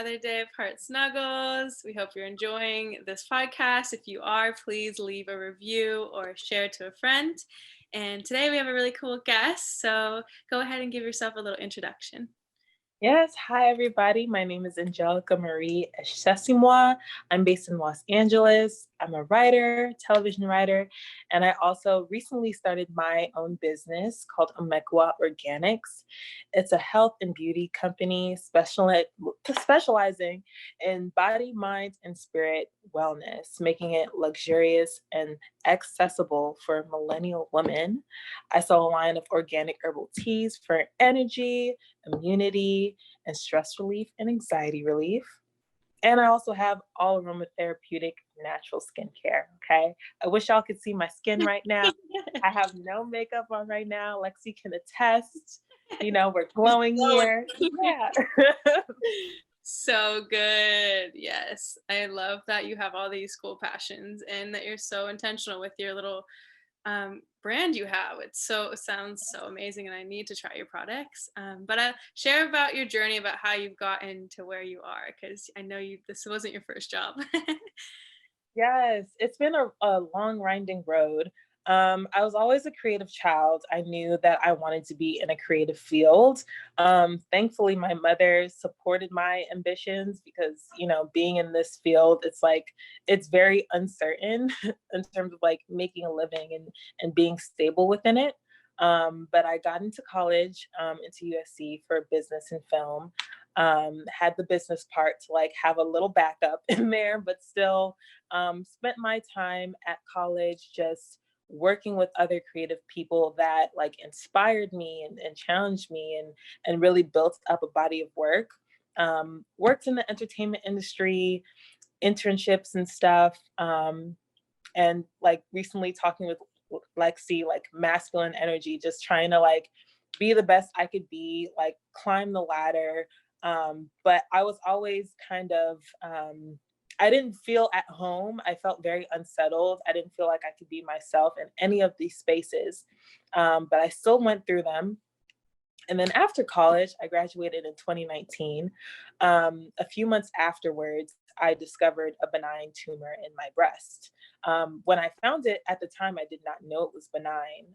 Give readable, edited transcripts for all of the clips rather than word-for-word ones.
another day of Heart Snuggles. We hope you're enjoying this podcast. If you are, please leave a review or share to a friend. And today we have a really cool guest, so go ahead and give yourself a little introduction. Yes. Hi, everybody. My name is Anngelica Marie Echesimois. I'm based in Los Angeles. I'm a writer, television writer, and I also recently started my own business called Omekwa Organics. It's a health and beauty company specializing in body, mind, and spirit wellness, making it luxurious and accessible for millennial women. I sell a line of organic herbal teas for energy, immunity, and stress relief and anxiety relief. And I also have all aromatherapeutic natural skincare. Okay. I wish y'all could see my skin right now. I have no makeup on right now. Lexi can attest. We're glowing here. Yeah. So good. Yes. I love that you have all these cool passions and that you're so intentional with your little brand you have. It sounds so amazing, and I need to try your products. But share about your journey, about how you've gotten to where you are, because I know this wasn't your first job. Yes, it's been a long, winding road. I was always a creative child. I knew that I wanted to be in a creative field. Thankfully, my mother supported my ambitions because, being in this field, it's very uncertain in terms of like making a living and being stable within it. But I got into college, into USC for business and film. Had the business part to like have a little backup in there, but still spent my time at college just working with other creative people that like inspired me and challenged me and really built up a body of work. Worked in the entertainment industry, internships and stuff. And like recently talking with Lexi, like masculine energy, just trying to like be the best I could be, like climb the ladder. But I was always kind of, I didn't feel at home. I felt very unsettled. I didn't feel like I could be myself in any of these spaces. But I still went through them. And then after college, I graduated in 2019. A few months afterwards, I discovered a benign tumor in my breast. When I found it at the time, I did not know it was benign.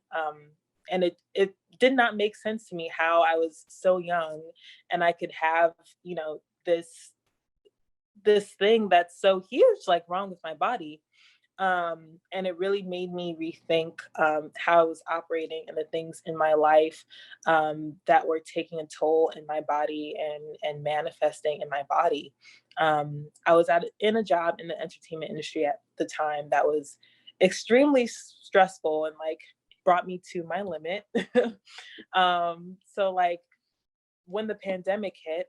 And it did not make sense to me how I was so young and I could have, this thing that's so huge, like wrong with my body. And it really made me rethink how I was operating and the things in my life that were taking a toll in my body and manifesting in my body. I was in a job in the entertainment industry at the time that was extremely stressful and like brought me to my limit. So like when the pandemic hit,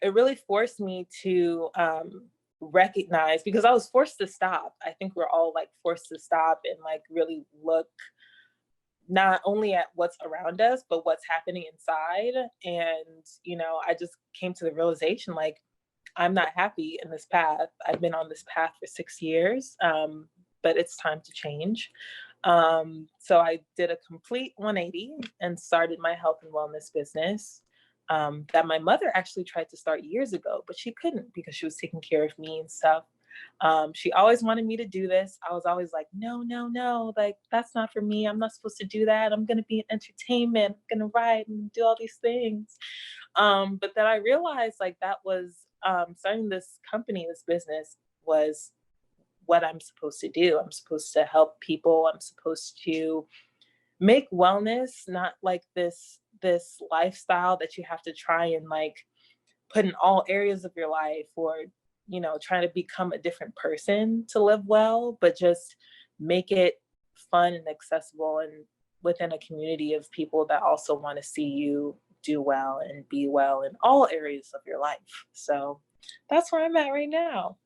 it really forced me to recognize, because I was forced to stop. I think we're all like forced to stop and like really look not only at what's around us, but what's happening inside. And, I just came to the realization, like, I'm not happy in this path. I've been on this path for 6 years, but it's time to change. So I did a complete 180 and started my health and wellness business. That my mother actually tried to start years ago, but she couldn't because she was taking care of me and stuff. She always wanted me to do this. I was always like, no, no, no, like that's not for me. I'm not supposed to do that. I'm going to be in entertainment. I'm going to write and do all these things. But then I realized like that was starting this company, this business was what I'm supposed to do. I'm supposed to help people. I'm supposed to make wellness not like this lifestyle that you have to try and like put in all areas of your life, or trying to become a different person to live well, but just make it fun and accessible and within a community of people that also want to see you do well and be well in all areas of your life. So that's where I'm at right now.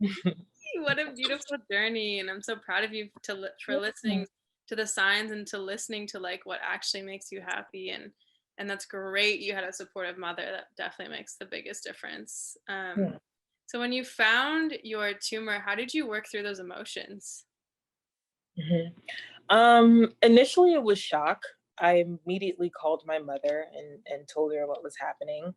What a beautiful journey, and I'm so proud of you for listening to the signs and to listening to like what actually makes you happy, and that's great. You had a supportive mother. That definitely makes the biggest difference. Yeah. So when you found your tumor, how did you work through those emotions? Initially it was shock. I immediately called my mother and told her what was happening.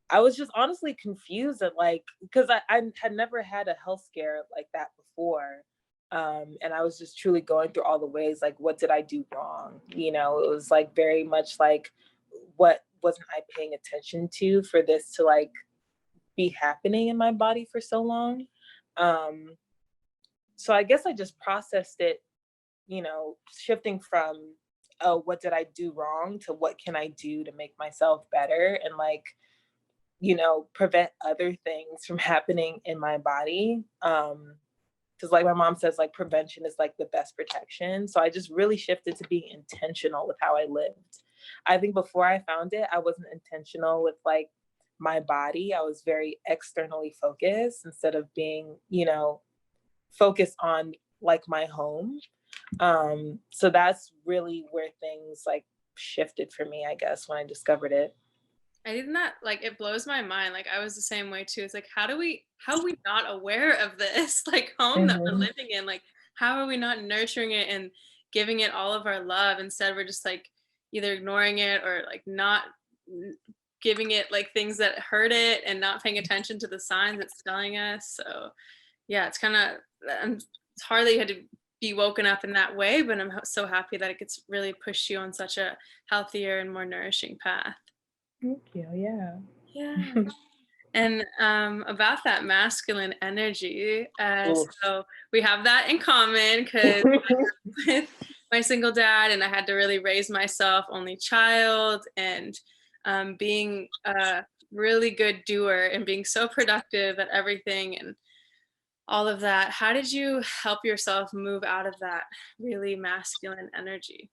I was just honestly confused at like, because I had never had a health scare like that before. And I was just truly going through all the ways, like, what did I do wrong? You know, it was like very much like, what wasn't I paying attention to for this to like be happening in my body for so long? Um, so I guess I just processed it, you know, shifting from, oh, what did I do wrong to what can I do to make myself better and like, you know, prevent other things from happening in my body. Because like my mom says, like prevention is like the best protection. So I just really shifted to being intentional with how I lived. I think before I found it, I wasn't intentional with like my body. I was very externally focused instead of being, you know, focused on like my home. So that's really where things like shifted for me, I guess, when I discovered it. I did not like it blows my mind. Like I was the same way too. It's like how are we not aware of this like home that we're Mhm. living in? Like how are we not nurturing it and giving it all of our love? Instead we're just like either ignoring it or like not n- giving it like things that hurt it and not paying attention to the signs it's telling us. So yeah, it's kind of it's hard that you had to be woken up in that way, but I'm so happy that it gets really pushed you on such a healthier and more nourishing path. Thank you. Yeah. Yeah. And about that masculine energy, Oof. so we have that in common because with my single dad, and I had to really raise myself, only child, and being a really good doer and being so productive at everything and all of that. How did you help yourself move out of that really masculine energy?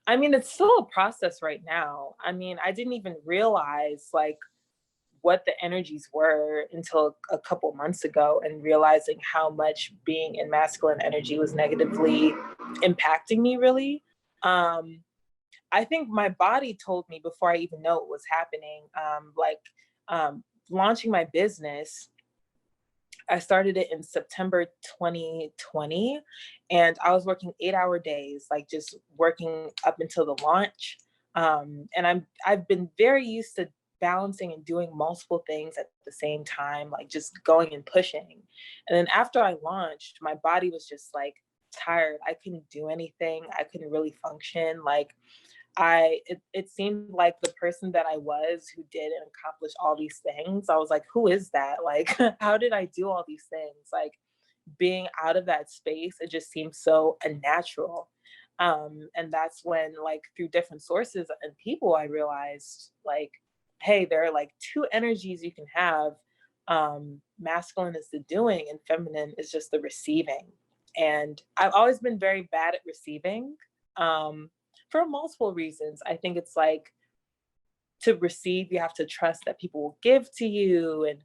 I mean, it's still a process right now. I mean, I didn't even realize like what the energies were until a couple months ago and realizing how much being in masculine energy was negatively impacting me really. Um, I think my body told me before I even know it was happening. Um, launching my business, I started it in September 2020, and I was working 8-hour days, like just working up until the launch. And I've been very used to balancing and doing multiple things at the same time, like just going and pushing. And then after I launched, my body was just like tired. I couldn't do anything. I couldn't really function. Like it seemed like the person that I was who did and accomplished all these things. I was like, who is that? Like, how did I do all these things? Like being out of that space, it just seems so unnatural. And that's when, like, through different sources and people, I realized, like, hey, there are like two energies you can have. Masculine is the doing, and feminine is just the receiving. And I've always been very bad at receiving. Um, for multiple reasons. I think it's like to receive, you have to trust that people will give to you. And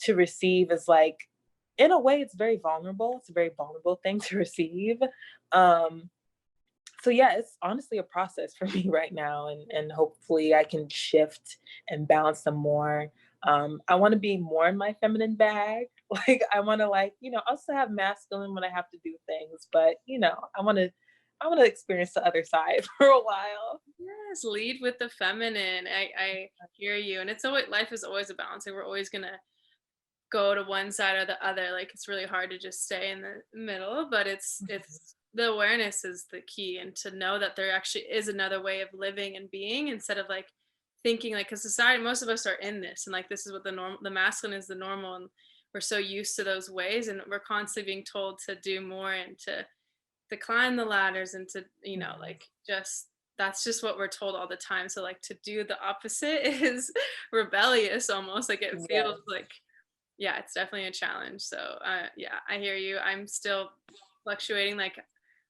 to receive is like, in a way, it's very vulnerable. It's a very vulnerable thing to receive. Um, so yeah, it's honestly a process for me right now. And hopefully I can shift and balance them more. I want to be more in my feminine bag. Like I want to like, you know, also have masculine when I have to do things, but you know, I want to experience the other side for a while. Yes, lead with the feminine. I hear you. And it's always life is always a balance. Like we're always gonna go to one side or the other. Like it's really hard to just stay in the middle, but it's the awareness is the key and to know that there actually is another way of living and being instead of like thinking like because society most of us are in this and like this is what the masculine is the normal and we're so used to those ways and we're constantly being told to do more and to climb the ladders and to Yes. like just that's just what we're told all the time so like to do the opposite is rebellious almost like it feels Yes. like yeah it's definitely a challenge so yeah I hear you I'm still fluctuating like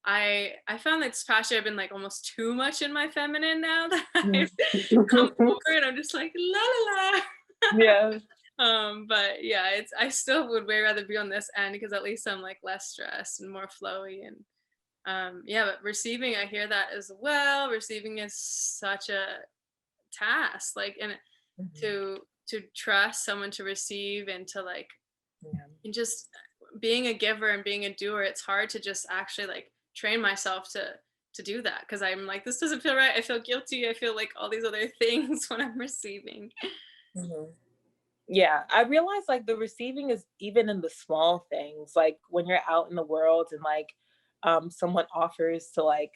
I found that this past year I've been like almost too much in my feminine now that Mhm. I've come over and I'm just like la la la Yes. but yeah it's I still would way rather be on this end because at least I'm like less stressed and more flowy and yeah, but receiving, I hear that as well. Receiving is such a task, like, and Mhm. to trust someone to receive and to like, Yeah. and just being a giver and being a doer. It's hard to just actually like train myself to to do that because I'm like, this doesn't feel right. I feel guilty. I feel like all these other things when I'm receiving. Mhm. Yeah, I realize like the receiving is even in the small things, like when you're out in the world and like someone offers to like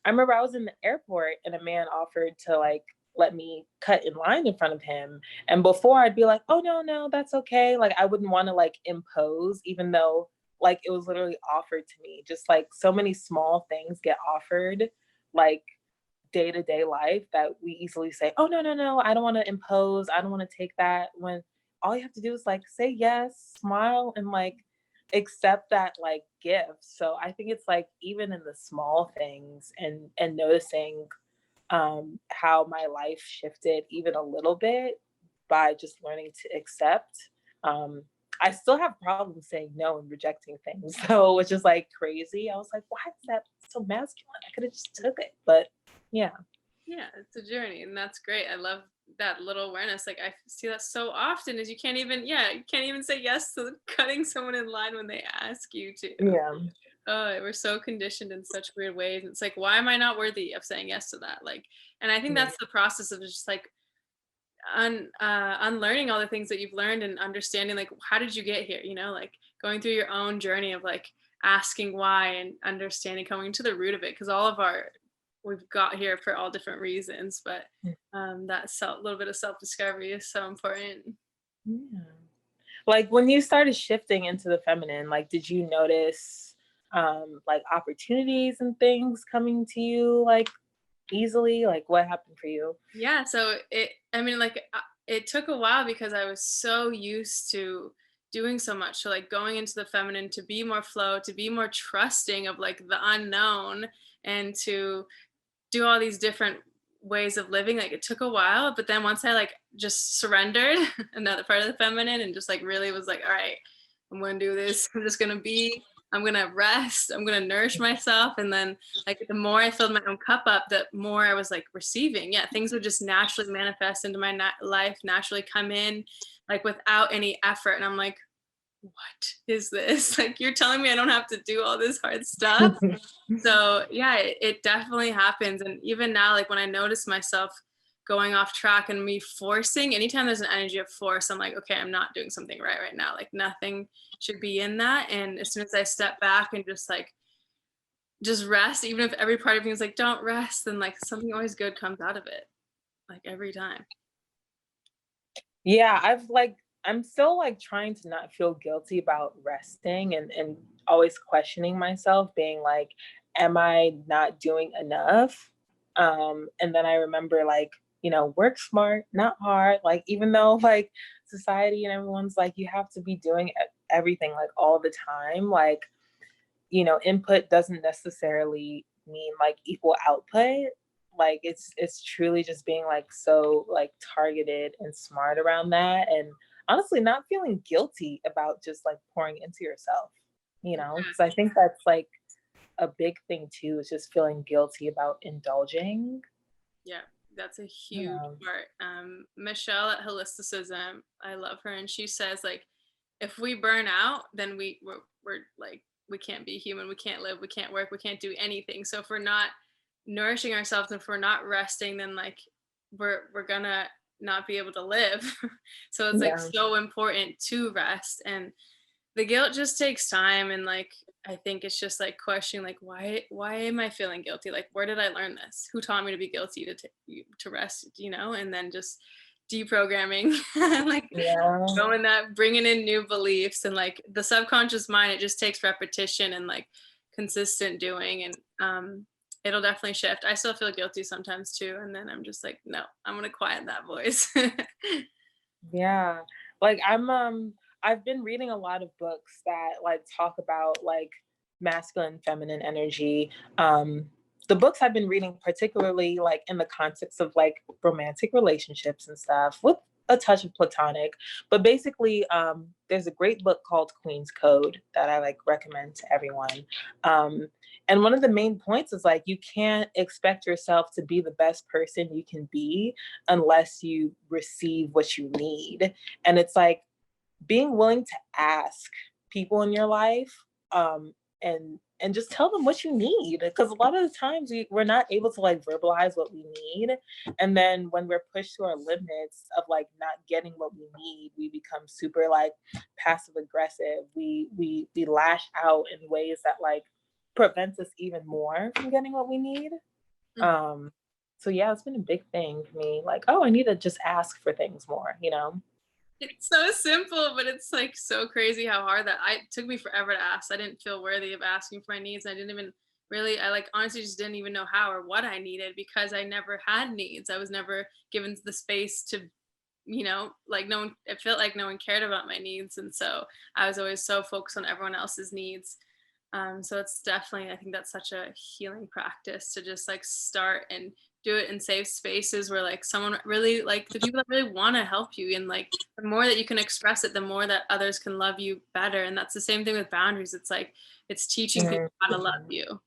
I remember I was in the airport and a man offered to like let me cut in line in front of him. And before I'd be like, oh no, no, that's okay. Like I wouldn't want to like impose, even though like it was literally offered to me. Just like so many small things get offered, like day to day life that we easily say, oh no, no, no, I don't want to impose. I don't want to take that. When all you have to do is like say yes, smile, and like accept that like gift. So I think it's like even in the small things and noticing how my life shifted even a little bit by just learning to accept. Um, I still have problems saying no and rejecting things, so which is like crazy. I was like, why is that so masculine? I could have just took it, but yeah, Yeah, it's a journey, and that's great. I love that little awareness. Like I see that so often is you can't even, yeah, you can't even say yes to cutting someone in line when they ask you to. yeah, Oh, we're so conditioned in such weird ways. It's like, why am I not worthy of saying yes to that? Like, and I think yeah, that's the process of just like unlearning all the things that you've learned and understanding like how did you get here? You know, like going through your own journey of like asking why and understanding, coming to the root of it, because all of our we've got here for all different reasons. But that little bit of self discovery is so important. yeah. Like when you started shifting into the feminine, like did you notice like opportunities and things coming to you like easily? Like what happened for you? Yeah, so I mean, like, it took a while because I was so used to doing so much. So, like, going into the feminine to be more flow, to be more trusting of like the unknown, and to do all these different ways of living. Like, it took a while, but then once I like just surrendered another part of the feminine and just like really was like, all right, I'm gonna do this. I'm just gonna be. I'm gonna rest. I'm gonna nourish myself, and then like the more I filled my own cup up, the more I was like receiving. Yeah, things would just naturally manifest into my life, naturally come in, like without any effort. And I'm like, what is this? Like you're telling me I don't have to do all this hard stuff. So yeah, it definitely happens. And even now, like when I notice myself going off track and me forcing, anytime there's an energy of force, I'm like, okay, I'm not doing something right now. Like nothing should be in that. And as soon as I step back and just rest, even if every part of me is like, don't rest, then like something always good comes out of it. Like every time. Yeah, I'm still like trying to not feel guilty about resting and always questioning myself, being like, am I not doing enough? And then I remember like, work smart, not hard. Like even though like society and everyone's like you have to be doing everything like all the time, like input doesn't necessarily mean like equal output. Like it's truly just being like so like targeted and smart around that, and honestly not feeling guilty about just like pouring into yourself, because I think that's like a big thing too, is just feeling guilty about indulging. Yeah, that's a huge Yeah, part. Michelle at Holisticism, I love her, and she says like, if we burn out, then we're like we can't be human, we can't live, we can't work, we can't do anything. So if we're not nourishing ourselves, and if we're not resting, then like we're gonna not be able to live. So it's like yeah, so important to rest, and the guilt just takes time. And like I think it's just like questioning like why am I feeling guilty, like where did I learn this, who taught me to be guilty to rest, and then just deprogramming like yeah. going that bringing in new beliefs. And like the subconscious mind, it just takes repetition and like consistent doing. And it'll definitely shift. I still feel guilty sometimes too, and then I'm just like, no, I'm gonna quiet that voice. Yeah. Like I've been reading a lot of books that like talk about like masculine feminine energy. The books I've been reading particularly like in the context of like romantic relationships and stuff with a touch of platonic, but basically there's a great book called Queen's Code that I like recommend to everyone. Um and one of the main points is like you can't expect yourself to be the best person you can be unless you receive what you need. And it's like being willing to ask people in your life, and just tell them what you need, because a lot of the times we're not able to like verbalize what we need, and then when we're pushed to our limits of like not getting what we need, we become super like passive aggressive. We lash out in ways that like prevents us even more from getting what we need. um so yeah, it's been a big thing for me, like, oh, I need to just ask for things more, you know. It's so simple, but it's like so crazy how hard that I it took me forever to ask. I didn't feel worthy of asking for my needs. I didn't even really, I like honestly just didn't even know how or what I needed because I never had needs. I was never given the space to, like no one, it felt like no one cared about my needs. And so I was always so focused on everyone else's needs. So it's definitely, I think that's such a healing practice to just like start and do it in safe spaces where like someone really, like the people that really want to help you, and like the more that you can express it, the more that others can love you better. And that's the same thing with boundaries. It's like it's teaching people Mhm. how to love you.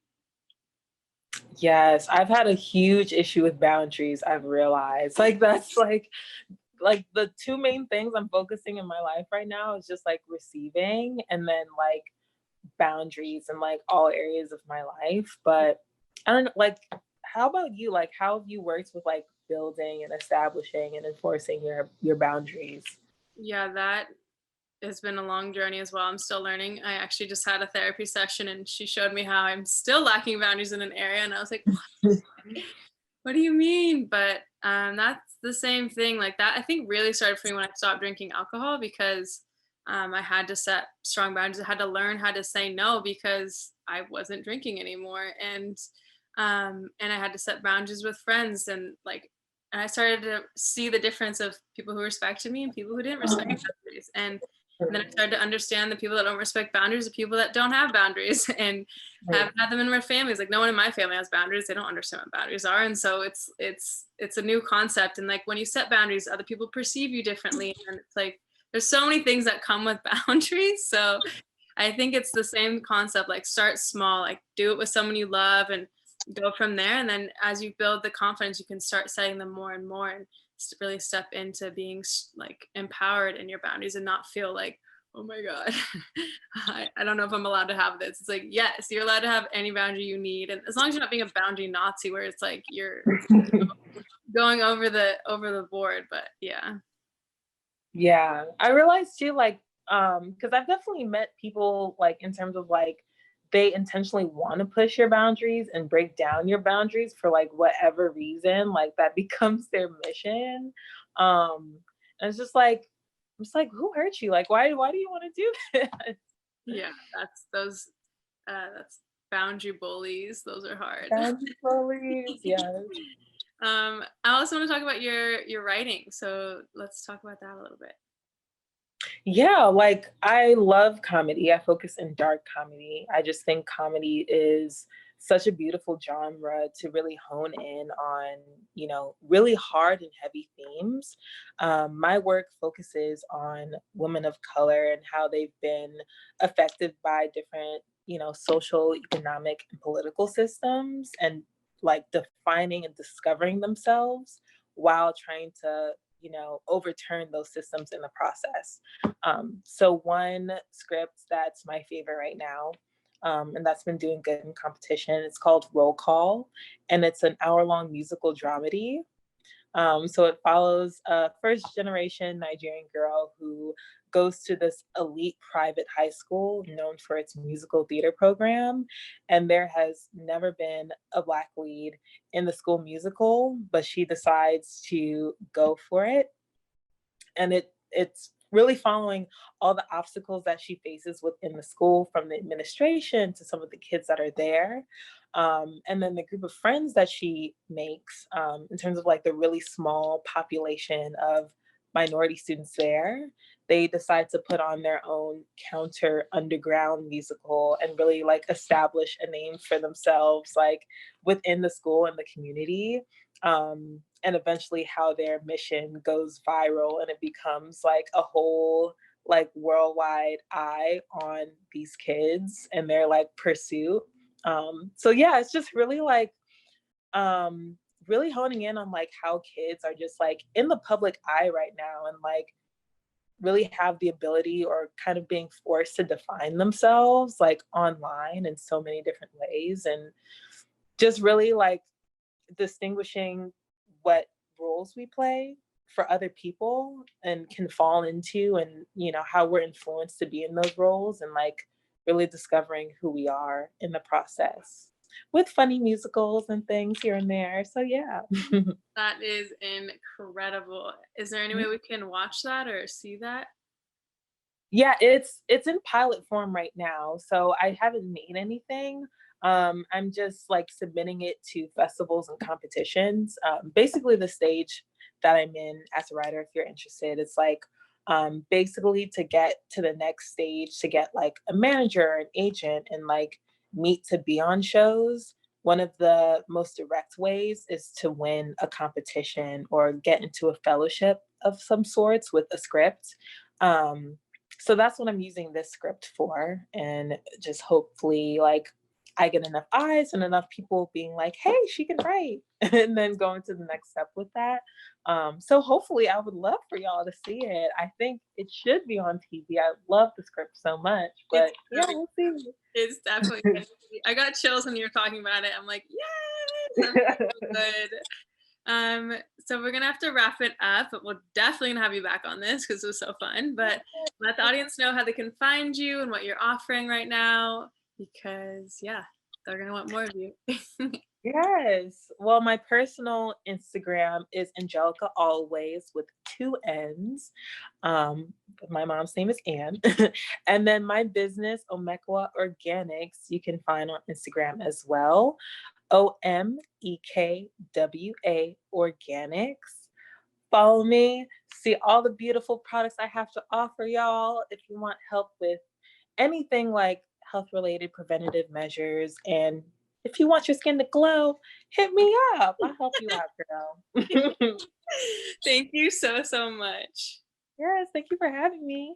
Yes, I've had a huge issue with boundaries. I've realized like that's like the two main things I'm focusing in my life right now is just like receiving, and then like boundaries in like all areas of my life. But I don't know, like, how about you? Like, how have you worked with like building and establishing and enforcing your boundaries? Yeah, that has been a long journey as well. I'm still learning. I actually just had a therapy session and she showed me how I'm still lacking boundaries in an area. And I was like, what do you mean? But that's the same thing. Like that, I think really started for me when I stopped drinking alcohol because I had to set strong boundaries. I had to learn how to say no because I wasn't drinking anymore, and I had to set boundaries with friends, and I started to see the difference of people who respected me and people who didn't respect boundaries. And then I started to understand the people that don't respect boundaries, the people that don't have boundaries, and have had them in my families. Like no one in my family has boundaries. They don't understand what boundaries are. And so it's a new concept. And like when you set boundaries, other people perceive you differently. And it's like there's so many things that come with boundaries. So I think it's the same concept. Like start small, like do it with someone you love and go from there. And then as you build the confidence, you can start setting them more and more and really step into being like empowered in your boundaries and not feel like, oh my God, I don't know if I'm allowed to have this. It's like, yes, you're allowed to have any boundary you need. And as long as you're not being a boundary Nazi where it's like you're going over the board. But yeah. Yeah, I realized too, like, because I've definitely met people like in terms of like they intentionally want to push your boundaries and break down your boundaries for like whatever reason, like that becomes their mission. And it's just like, I'm just like, who hurt you? Like, why do you want to do this? Yeah, that's boundary bullies. Those are hard. Boundary bullies, yes. I also want to talk about your writing. So let's talk about that a little bit. Yeah, like I love comedy. I focus in dark comedy. I just think comedy is such a beautiful genre to really hone in on, you know, really hard and heavy themes. My work focuses on women of color and how they've been affected by different, you know, social, economic, and political systems, and like defining and discovering themselves while trying to, you know, overturn those systems in the process. So one script that's my favorite right now, and that's been doing good in competition, it's called Roll Call, and it's an hour-long musical dramedy. So it follows a first generation Nigerian girl who goes to this elite private high school known for its musical theater program. And there has never been a Black lead in the school musical, but she decides to go for it. And it's really following all the obstacles that she faces within the school, from the administration to some of the kids that are there, and then the group of friends that she makes, in terms of like the really small population of minority students there. They decide to put on their own counter underground musical and really like establish a name for themselves, like within the school and the community. And eventually how their mission goes viral and it becomes like a whole like worldwide eye on these kids and their like pursuit. So yeah, it's just really like um really honing in on like how kids are just like in the public eye right now, and like really have the ability or kind of being forced to define themselves like online in so many different ways, and just really like distinguishing what roles we play for other people and can fall into, and how we're influenced to be in those roles, and like really discovering who we are in the process with funny musicals and things here and there. So yeah. That is incredible. Is there any way we can watch that or see that? Yeah, it's in pilot form right now, so I haven't made anything. I'm just like submitting it to festivals and competitions. Basically, the stage that I'm in as a writer, if you're interested, it's like basically to get to the next stage, to get like a manager, an agent, and like meet to be on shows. One of the most direct ways is to win a competition or get into a fellowship of some sorts with a script. Um, so that's what I'm using this script for, and just hopefully like I get enough eyes and enough people being like, hey, she can write, and then going to the next step with that. So hopefully I would love for y'all to see it. I think it should be on TV. I love the script so much, It's but yeah, we'll see. it's definitely gonna be, I got chills when you were talking about it. I'm like, "Yes, that's so good." So we're gonna have to wrap it up, but we're definitely gonna have you back on this because it was so fun. But let the audience know how they can find you and what you're offering right now, because yeah, they're gonna want more of you. Yes. Well, my personal Instagram is Angelica Always with two N's. Um, my mom's name is Ann. And then my business, Omekwa Organics, you can find on Instagram as well. OMEKWA Organics. Follow me, see all the beautiful products I have to offer y'all. If you want help with anything like health related preventative measures, and if you want your skin to glow, hit me up. I'll help you out, girl. Thank you so, so much. Yes, thank you for having me.